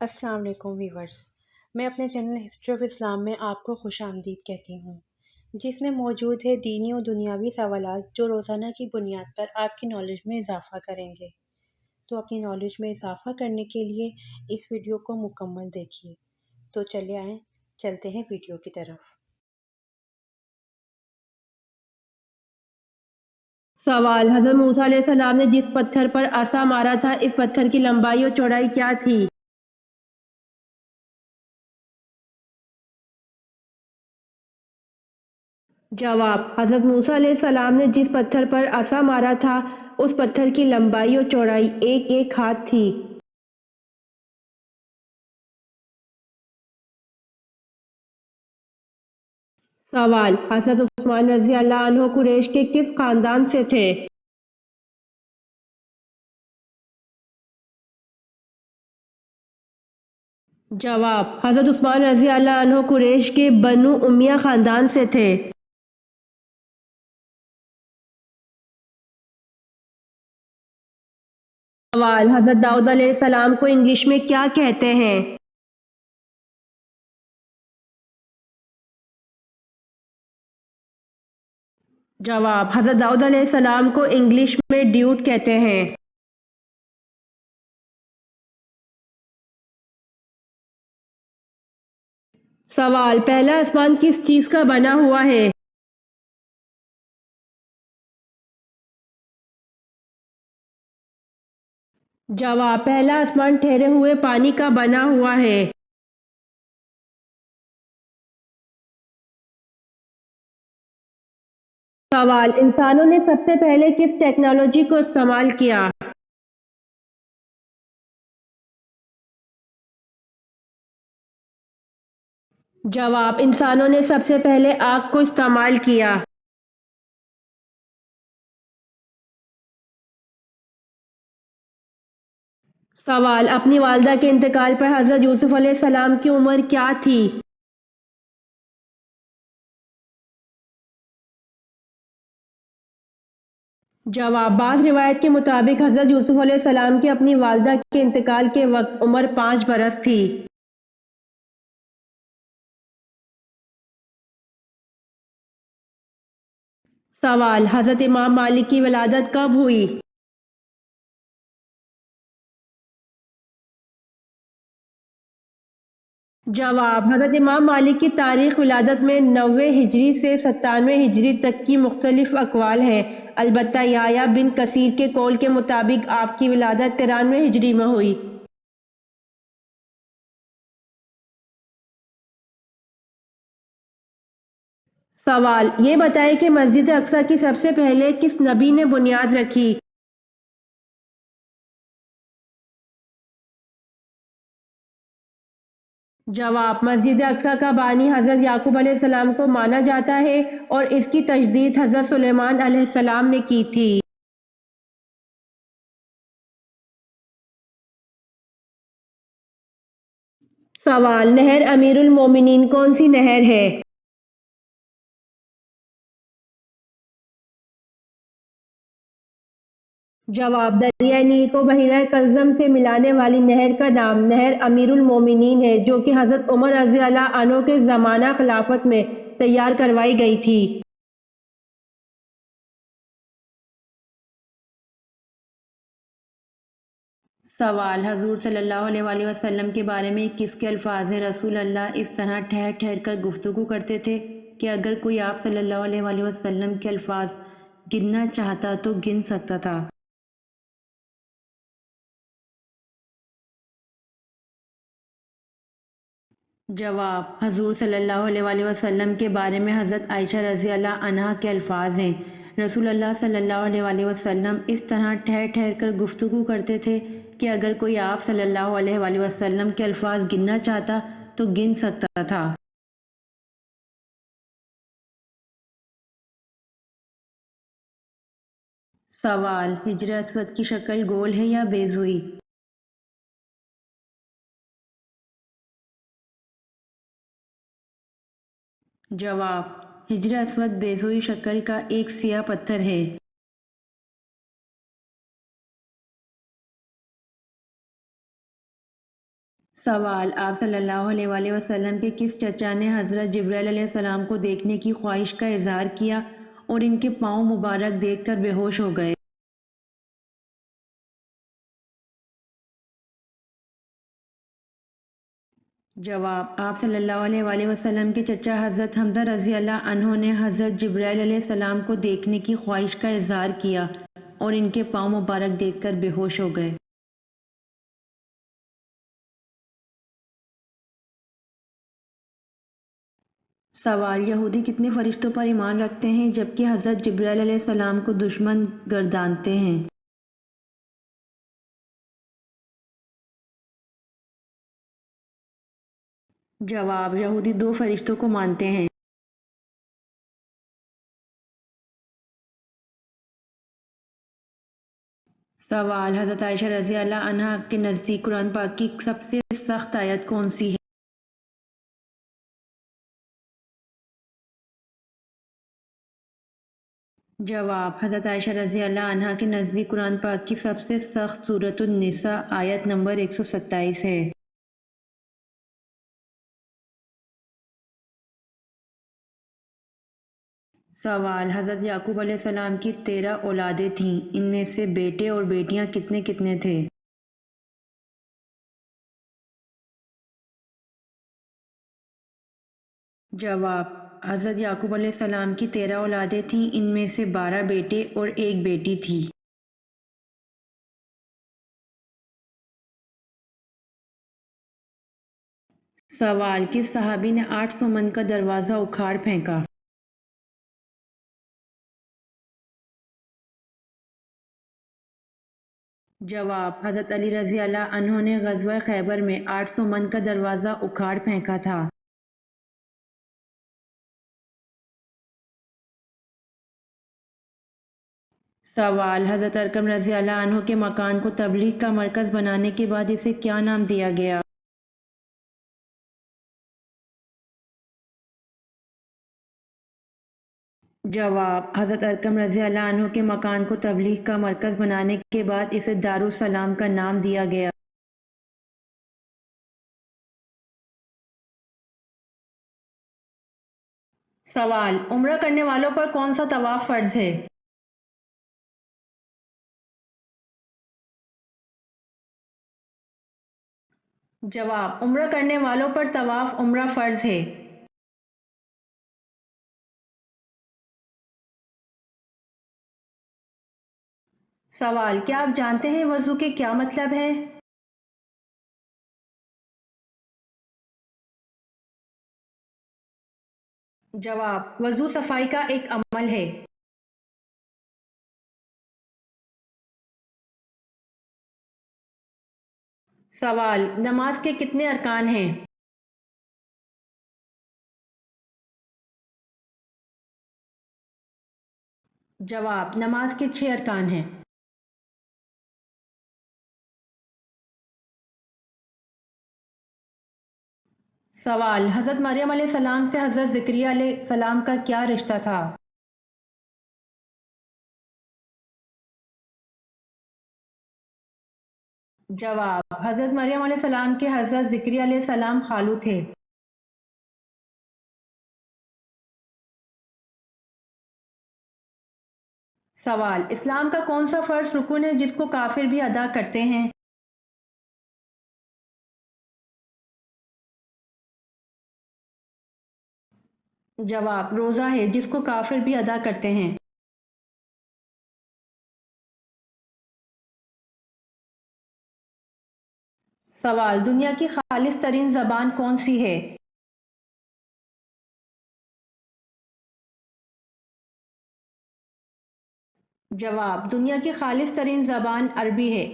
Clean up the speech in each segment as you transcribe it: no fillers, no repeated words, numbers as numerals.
السلام علیکم ویورز، میں اپنے چینل ہسٹری آف اسلام میں آپ کو خوش آمدید کہتی ہوں، جس میں موجود ہے دینی و دنیاوی سوالات جو روزانہ کی بنیاد پر آپ کی نالج میں اضافہ کریں گے۔ تو اپنی نالج میں اضافہ کرنے کے لیے اس ویڈیو کو مکمل دیکھیے۔ تو چلے آئیں، چلتے ہیں ویڈیو کی طرف۔ سوال: حضرت موسیٰ علیہ السلام نے جس پتھر پر عصا مارا تھا، اس پتھر کی لمبائی اور چوڑائی کیا تھی؟ جواب: حضرت موسیٰ علیہ السلام نے جس پتھر پر عصا مارا تھا اس پتھر کی لمبائی اور چوڑائی ایک ہاتھ تھی۔ سوال: حضرت عثمان رضی اللہ عنہ قریش کے کس خاندان سے تھے؟ جواب: حضرت عثمان رضی اللہ عنہ قریش کے بنو امیہ خاندان سے تھے۔ سوال: حضرت داؤد علیہ السلام کو انگلش میں کیا کہتے ہیں؟ جواب: حضرت داؤد علیہ السلام کو انگلش میں ڈیوڈ کہتے ہیں۔ سوال: پہلا آسمان کس چیز کا بنا ہوا ہے؟ جواب: پہلا آسمان ٹھہرے ہوئے پانی کا بنا ہوا ہے۔ سوال: انسانوں نے سب سے پہلے کس ٹیکنالوجی کو استعمال کیا؟ جواب: انسانوں نے سب سے پہلے آگ کو استعمال کیا۔ سوال: اپنی والدہ کے انتقال پر حضرت یوسف علیہ السلام کی عمر کیا تھی؟ جواب: بعض روایت کے مطابق حضرت یوسف علیہ السلام کی اپنی والدہ کے انتقال کے وقت عمر 5 برس تھی۔ سوال: حضرت امام مالک کی ولادت کب ہوئی؟ جواب: حضرت امام مالک کی تاریخ ولادت میں 90 ہجری سے 97 ہجری تک کی مختلف اقوال ہیں، البتہ یحییٰ بن کثیر کے قول کے مطابق آپ کی ولادت 93 ہجری میں ہوئی۔ سوال: یہ بتائیں کہ مسجد اقصی کی سب سے پہلے کس نبی نے بنیاد رکھی؟ جواب: مسجد اقصی کا بانی حضرت یعقوب علیہ السلام کو مانا جاتا ہے اور اس کی تجدید حضرت سلیمان علیہ السلام نے کی تھی۔ سوال: نہر امیر المومنین کون سی نہر ہے؟ جواب: دریائے نیل کو بحیرہ کلزم سے ملانے والی نہر کا نام نہر امیر المومنین ہے، جو کہ حضرت عمر رضی اللہ عنہ کے زمانہ خلافت میں تیار کروائی گئی تھی۔ سوال: حضور صلی اللہ علیہ وآلہ وسلم کے بارے میں کس کے الفاظ ہیں؟ رسول اللہ اس طرح ٹھہر ٹھہر کر گفتگو کرتے تھے کہ اگر کوئی آپ صلی اللہ علیہ وآلہ وسلم کے الفاظ گننا چاہتا تو گن سکتا تھا۔ جواب: حضور صلی اللہ علیہ وآلہ وسلم کے بارے میں حضرت عائشہ رضی اللہ عنہا کے الفاظ ہیں، رسول اللہ صلی اللہ علیہ وآلہ وسلم اس طرح ٹھہر ٹھہر کر گفتگو کرتے تھے کہ اگر کوئی آپ صلی اللہ علیہ وآلہ وسلم کے الفاظ گننا چاہتا تو گن سکتا تھا۔ سوال: حجر اسود کی شکل گول ہے یا بیضوئی؟ جواب: حجر اسود بیضوئی شکل کا ایک سیاہ پتھر ہے۔ سوال: آپ صلی اللہ علیہ وآلہ وسلم کے کس چچا نے حضرت جبرائیل علیہ السلام کو دیکھنے کی خواہش کا اظہار کیا اور ان کے پاؤں مبارک دیکھ کر بے ہوش ہو گئے؟ جواب: آپ صلی اللہ علیہ وآلہ وسلم کے چچا حضرت حمزہ رضی اللہ عنہ نے حضرت جبرائیل علیہ السلام کو دیکھنے کی خواہش کا اظہار کیا اور ان کے پاؤں مبارک دیکھ کر بے ہوش ہو گئے۔ سوال: یہودی کتنے فرشتوں پر ایمان رکھتے ہیں جبکہ حضرت جبرائیل علیہ السلام کو دشمن گردانتے ہیں؟ جواب: یہودی 2 فرشتوں کو مانتے ہیں۔ سوال: حضرت عائشہ رضی اللہ عنہا کے نزدیک قرآن پاک کی سب سے سخت آیت کون سی ہے؟ جواب: حضرت عائشہ رضی اللہ عنہا کے نزدیک قرآن پاک کی سب سے سخت سورۃ النساء آیت نمبر 127 ہے۔ سوال: حضرت یعقوب علیہ السلام کی 13 اولادیں تھیں، ان میں سے بیٹے اور بیٹیاں کتنے کتنے تھے؟ جواب: حضرت یعقوب علیہ السلام کی 13 اولادیں تھیں، ان میں سے 12 بیٹے اور ایک بیٹی تھی۔ سوال: کس صحابی نے 800 من کا دروازہ اکھاڑ پھینکا؟ جواب: حضرت علی رضی اللہ عنہ نے غزوہ خیبر میں 800 من کا دروازہ اکھاڑ پھینکا تھا۔ سوال: حضرت ارقم رضی اللہ عنہ کے مکان کو تبلیغ کا مرکز بنانے کے بعد اسے کیا نام دیا گیا؟ جواب: حضرت ارقم رضی اللہ عنہ کے مکان کو تبلیغ کا مرکز بنانے کے بعد اسے دارالسلام کا نام دیا گیا۔ سوال: عمرہ کرنے والوں پر کون سا طواف فرض ہے؟ جواب: عمرہ کرنے والوں پر طواف عمرہ فرض ہے۔ سوال: کیا آپ جانتے ہیں وضو کے کیا مطلب ہے؟ جواب: وضو صفائی کا ایک عمل ہے۔ سوال: نماز کے کتنے ارکان ہیں؟ جواب: نماز کے 6 ارکان ہیں۔ سوال: حضرت مریم علیہ السلام سے حضرت زکریا علیہ السلام کا کیا رشتہ تھا؟ جواب: حضرت مریم علیہ السلام کے حضرت زکریا علیہ السلام خالو تھے۔ سوال: اسلام کا کون سا فرض رکن ہے جس کو کافر بھی ادا کرتے ہیں؟ جواب: روزہ ہے جس کو کافر بھی ادا کرتے ہیں۔ سوال: دنیا کی خالص ترین زبان کون سی ہے؟ جواب: دنیا کی خالص ترین زبان عربی ہے۔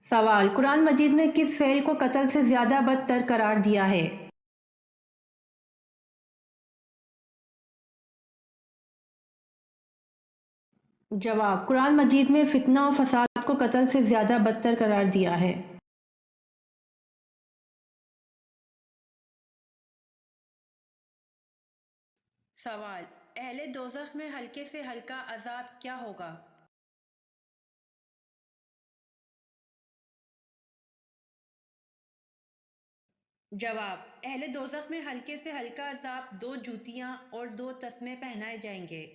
سوال: قرآن مجید میں کس فعل کو قتل سے زیادہ بدتر قرار دیا ہے؟ جواب: قرآن مجید میں فتنہ و فساد کو قتل سے زیادہ بدتر قرار دیا ہے۔ سوال: اہل دوزخ میں ہلکے سے ہلکا عذاب کیا ہوگا؟ جواب: اہل دوزخ میں ہلکے سے ہلکا عذاب 2 جوتیاں اور 2 تسمے پہنائے جائیں گے۔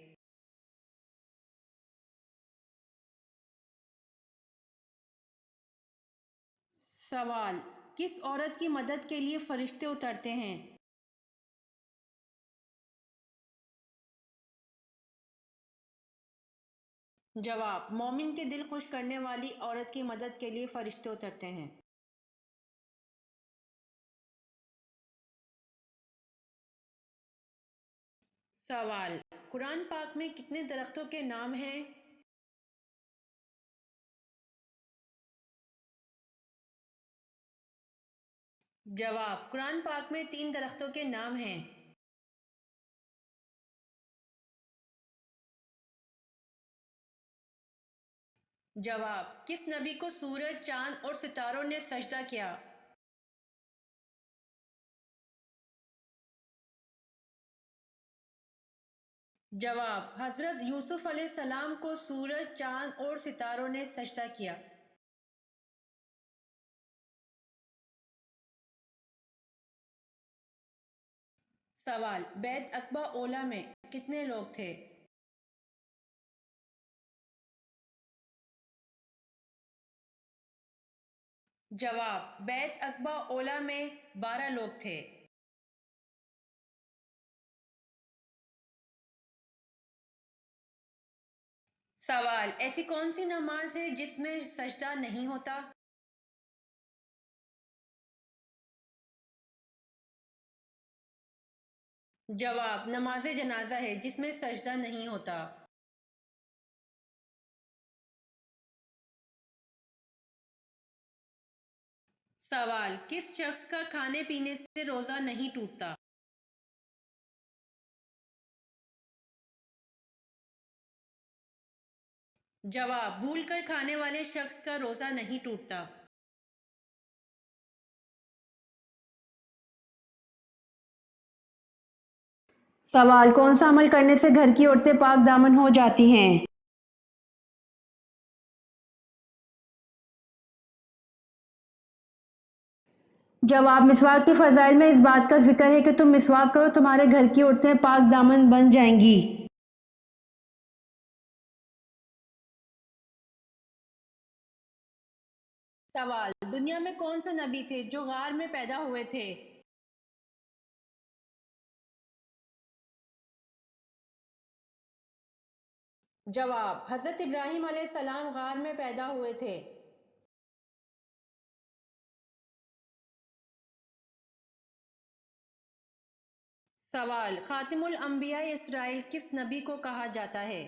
سوال: کس عورت کی مدد کے لیے فرشتے اترتے ہیں؟ جواب: مومن کے دل خوش کرنے والی عورت کی مدد کے لیے فرشتے اترتے ہیں۔ سوال: قرآن پاک میں کتنے درختوں کے نام ہیں؟ جواب: قرآن پاک میں 3 درختوں کے نام ہیں۔ جواب: کس نبی کو سورج، چاند اور ستاروں نے سجدہ کیا؟ جواب: حضرت یوسف علیہ السلام کو سورج، چاند اور ستاروں نے سجدہ کیا۔ سوال: بیت عقبہ اولیٰ میں کتنے لوگ تھے؟ جواب: بیت عقبہ اولیٰ میں 12 لوگ تھے۔ سوال: ایسی کون سی نماز ہے جس میں سجدہ نہیں ہوتا؟ جواب: نماز جنازہ ہے جس میں سجدہ نہیں ہوتا۔ سوال: کس شخص کا کھانے پینے سے روزہ نہیں ٹوٹتا؟ جواب: بھول کر کھانے والے شخص کا روزہ نہیں ٹوٹتا۔ سوال: کون سا عمل کرنے سے گھر کی عورتیں پاک دامن ہو جاتی ہیں؟ جواب: مسواک کے فضائل میں اس بات کا ذکر ہے کہ تم مسواک کرو تمہارے گھر کی عورتیں پاک دامن بن جائیں گی۔ سوال: دنیا میں کون سے نبی تھے جو غار میں پیدا ہوئے تھے؟ جواب: حضرت ابراہیم علیہ السلام غار میں پیدا ہوئے تھے۔ سوال: خاتم الانبیاء اسرائیل کس نبی کو کہا جاتا ہے؟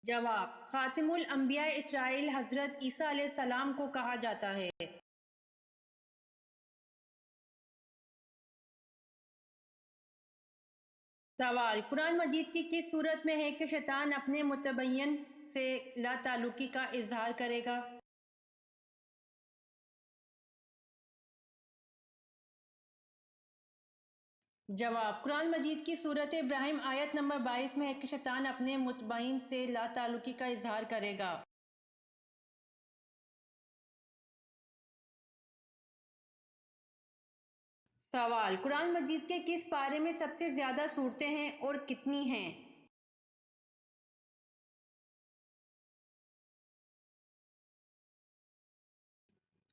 جواب: خاتم الانبیاء اسرائیل حضرت عیسیٰ علیہ السلام کو کہا جاتا ہے۔ سوال: قرآن مجید کی کس صورت میں ہے کہ شیطان اپنے متبین سے لا تعلقی کا اظہار کرے گا؟ جواب: قرآن مجید کی سورۃ ابراہیم آیت نمبر 22 میں ہے کہ شیطان اپنے متبین سے لا تعلقی کا اظہار کرے گا۔ سوال: قرآن مجید کے کس پارے میں سب سے زیادہ صورتیں ہیں اور کتنی ہیں؟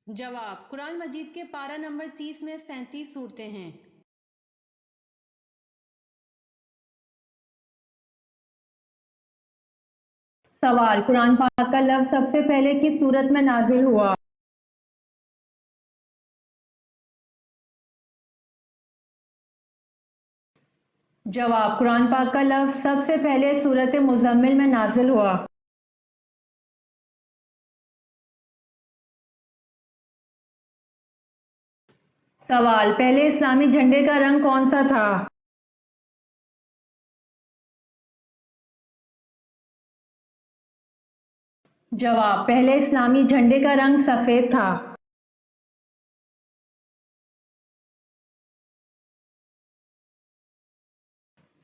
جواب: قرآن مجید کے پارہ نمبر 30 میں 37 صورتیں ہیں۔ سوال: قرآن پاک کا لفظ سب سے پہلے کس صورت میں نازل ہوا؟ جواب: قرآن پاک کا لفظ سب سے پہلے سورۃ مزمل میں نازل ہوا۔ سوال: پہلے اسلامی جھنڈے کا رنگ کون سا تھا؟ جواب: پہلے اسلامی جھنڈے کا رنگ سفید تھا۔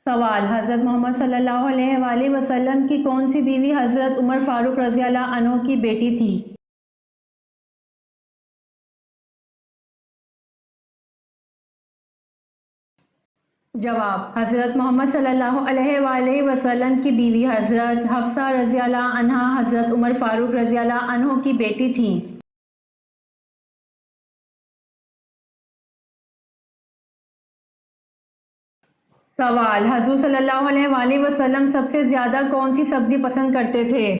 سوال: حضرت محمد صلی اللہ علیہ وآلہ وسلم کی کون سی بیوی حضرت عمر فاروق رضی اللہ عنہ کی بیٹی تھی؟ جواب: حضرت محمد صلی اللہ علیہ وآلہ وسلم کی بیوی حضرت حفصہ رضی اللہ عنہا حضرت عمر فاروق رضی اللہ عنہ کی بیٹی تھیں۔ سوال: حضور صلی اللہ علیہ وآلہ وسلم سب سے زیادہ کون سی سبزی پسند کرتے تھے؟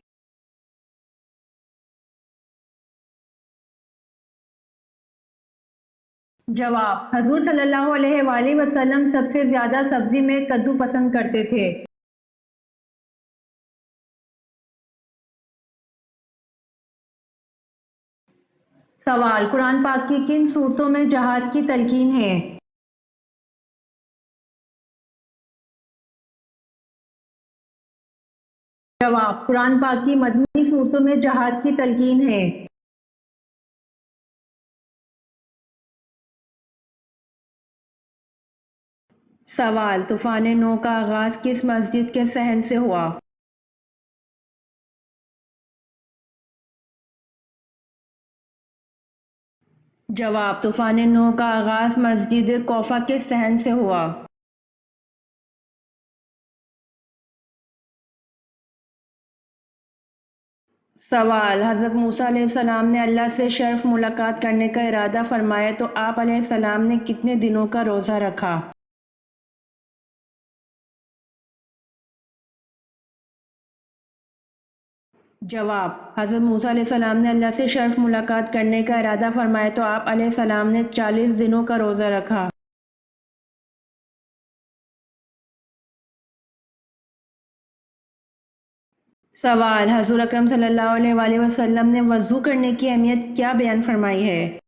جواب: حضور صلی اللہ علیہ وآلہ وسلم سب سے زیادہ سبزی میں کدو پسند کرتے تھے۔ سوال: قرآن پاک کی کن صورتوں میں جہاد کی تلقین ہے؟ جواب: قرآن پاک کی مدنی صورتوں میں جہاد کی تلقین ہے۔ سوال: طوفان نو کا آغاز کس مسجد کے صحن سے ہوا؟ جواب: طوفان نو کا آغاز مسجد کوفہ کے صحن سے ہوا۔ سوال: حضرت موسیٰ علیہ السلام نے اللہ سے شرف ملاقات کرنے کا ارادہ فرمایا تو آپ علیہ السلام نے کتنے دنوں کا روزہ رکھا؟ جواب: حضرت موسیٰ علیہ السلام نے اللہ سے شرف ملاقات کرنے کا ارادہ فرمایا تو آپ علیہ السلام نے 40 دنوں کا روزہ رکھا۔ سوال: حضور اکرم صلی اللہ علیہ وآلہ وسلم نے وضو کرنے کی اہمیت کیا بیان فرمائی ہے؟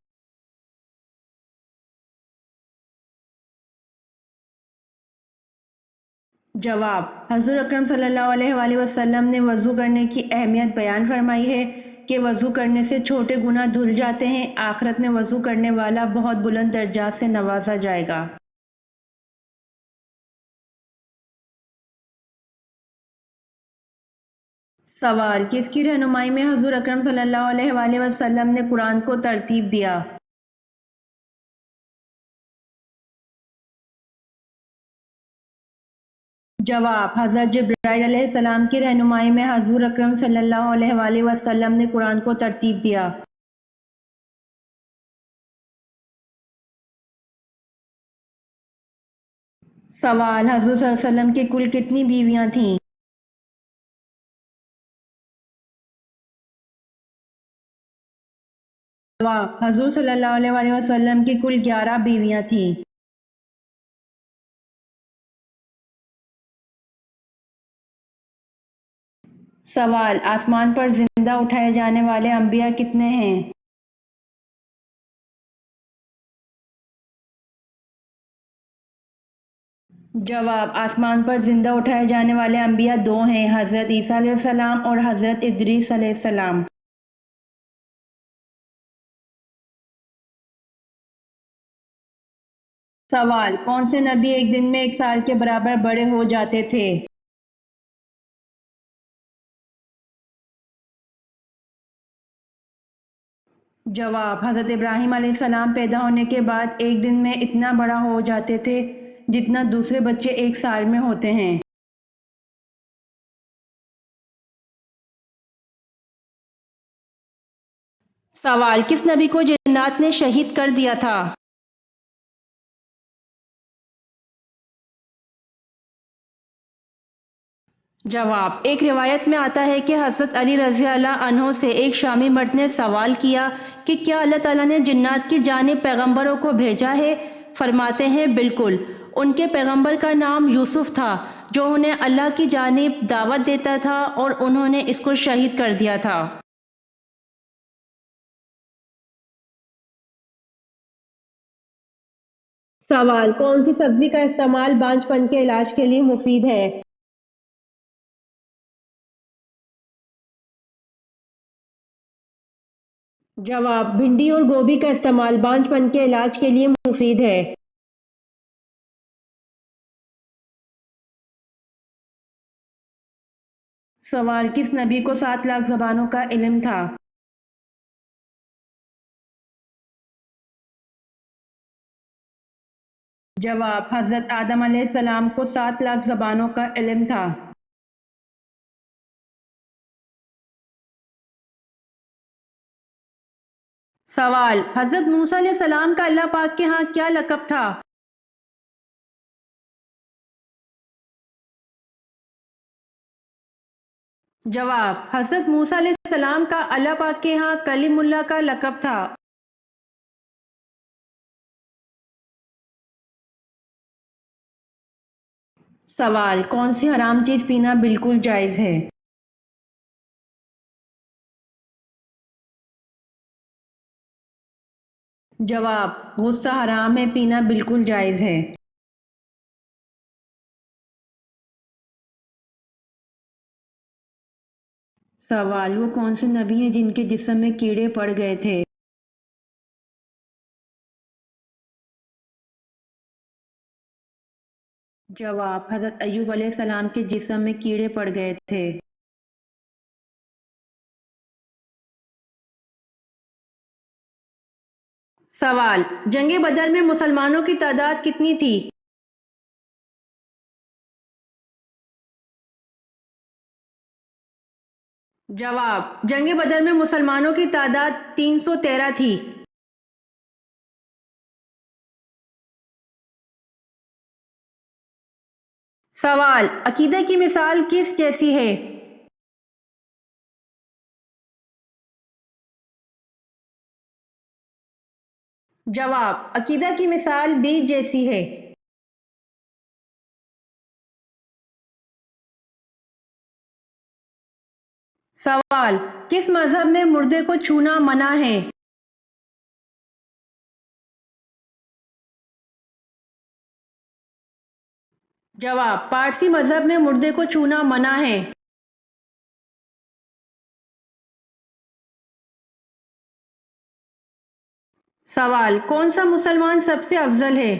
جواب: حضور اکرم صلی اللہ علیہ وآلہ وسلم نے وضو کرنے کی اہمیت بیان فرمائی ہے کہ وضو کرنے سے چھوٹے گناہ دھل جاتے ہیں، آخرت میں وضو کرنے والا بہت بلند درجات سے نوازا جائے گا۔ سوال: کس کی رہنمائی میں حضور اکرم صلی اللہ علیہ وآلہ وسلم نے قرآن کو ترتیب دیا؟ جواب: حضرت جبرائیل علیہ السلام کی رہنمائی میں حضور اکرم صلی اللہ علیہ وآلہ وسلم نے قرآن کو ترتیب دیا۔ سوال: حضور صلی اللہ علیہ وسلم کی کل کتنی بیویاں تھیں؟ جواب: حضور صلی اللہ علیہ وآلہ وسلم کی کل 11 بیویاں تھیں۔ سوال: آسمان پر زندہ اٹھائے جانے والے انبیاء کتنے ہیں؟ جواب: آسمان پر زندہ اٹھائے جانے والے انبیاء 2 ہیں، حضرت عیسیٰ علیہ السلام اور حضرت ادریس علیہ السلام۔ سوال: کون سے نبی ایک دن میں 1 سال کے برابر بڑے ہو جاتے تھے؟ جواب: حضرت ابراہیم علیہ السلام پیدا ہونے کے بعد ایک دن میں اتنا بڑا ہو جاتے تھے جتنا دوسرے بچے 1 سال میں ہوتے ہیں۔ سوال: کس نبی کو جنات نے شہید کر دیا تھا؟ جواب: ایک روایت میں آتا ہے کہ حضرت علی رضی اللہ عنہ سے ایک شامی مرد نے سوال کیا کہ کیا اللہ تعالیٰ نے جنات کی جانب پیغمبروں کو بھیجا ہے؟ فرماتے ہیں بالکل، ان کے پیغمبر کا نام یوسف تھا جو انہیں اللہ کی جانب دعوت دیتا تھا اور انہوں نے اس کو شہید کر دیا تھا۔ سوال: کون سی سبزی کا استعمال بانجھ پن کے علاج کے لیے مفید ہے؟ جواب: بھنڈی اور گوبھی کا استعمال بانجھ پن کے علاج کے لیے مفید ہے۔ سوال، کس نبی کو 7 لاکھ زبانوں کا علم تھا؟ جواب، حضرت آدم علیہ السلام کو 7 لاکھ زبانوں کا علم تھا۔ سوال، حضرت موسیٰ علیہ السلام کا اللہ پاک کے ہاں کیا لقب تھا؟ جواب، حضرت موسیٰ علیہ السلام کا اللہ پاک کے ہاں کلیم اللہ کا لقب تھا۔ سوال، کون سی حرام چیز پینا بالکل جائز ہے؟ جواب، غصہ حرام ہے، پینا بالکل جائز ہے۔ سوال، وہ کون سے نبی ہیں جن کے جسم میں کیڑے پڑ گئے تھے؟ جواب، حضرت ایوب علیہ السلام کے جسم میں کیڑے پڑ گئے تھے۔ سوال، جنگ بدر میں مسلمانوں کی تعداد کتنی تھی؟ جواب، جنگ بدر میں مسلمانوں کی تعداد 313 تھی۔ سوال، عقیدہ کی مثال کس جیسی ہے؟ جواب، عقیدہ کی مثال بیج جیسی ہے۔ سوال، کس مذہب میں مردے کو چھونا منع ہے؟ جواب، پارسی مذہب میں مردے کو چھونا منع ہے۔ سوال، کون سا مسلمان سب سے افضل ہے؟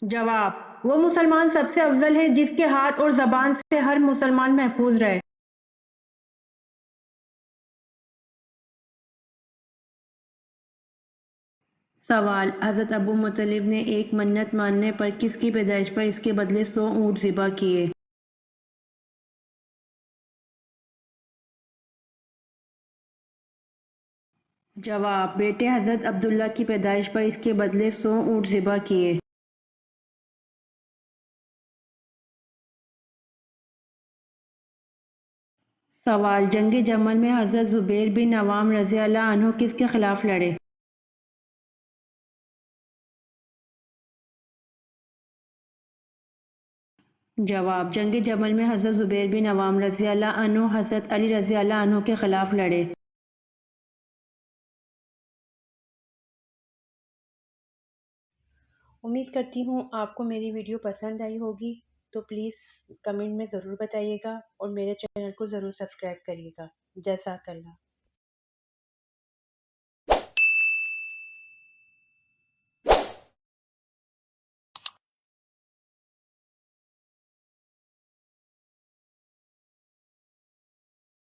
جواب، وہ مسلمان سب سے افضل ہے جس کے ہاتھ اور زبان سے ہر مسلمان محفوظ رہے۔ سوال، حضرت ابو مطلب نے ایک منت ماننے پر کس کی پیدائش پر اس کے بدلے 100 اونٹ ذبح کیے؟ جواب، بیٹے حضرت عبداللہ کی پیدائش پر اس کے بدلے 100 اونٹ ذبح کیے۔ سوال، جنگ جمل میں حضرت زبیر بن عوام رضی اللہ عنہ کس کے خلاف لڑے؟ جواب، جنگ جمل میں حضرت زبیر بن عوام رضی اللہ عنہ حضرت علی رضی اللہ عنہ کے خلاف لڑے۔ امید کرتی ہوں آپ کو میری ویڈیو پسند آئی ہوگی، تو پلیز کمنٹ میں ضرور بتائیے گا اور میرے چینل کو ضرور سبسکرائب کریے گا۔ جزاک اللہ۔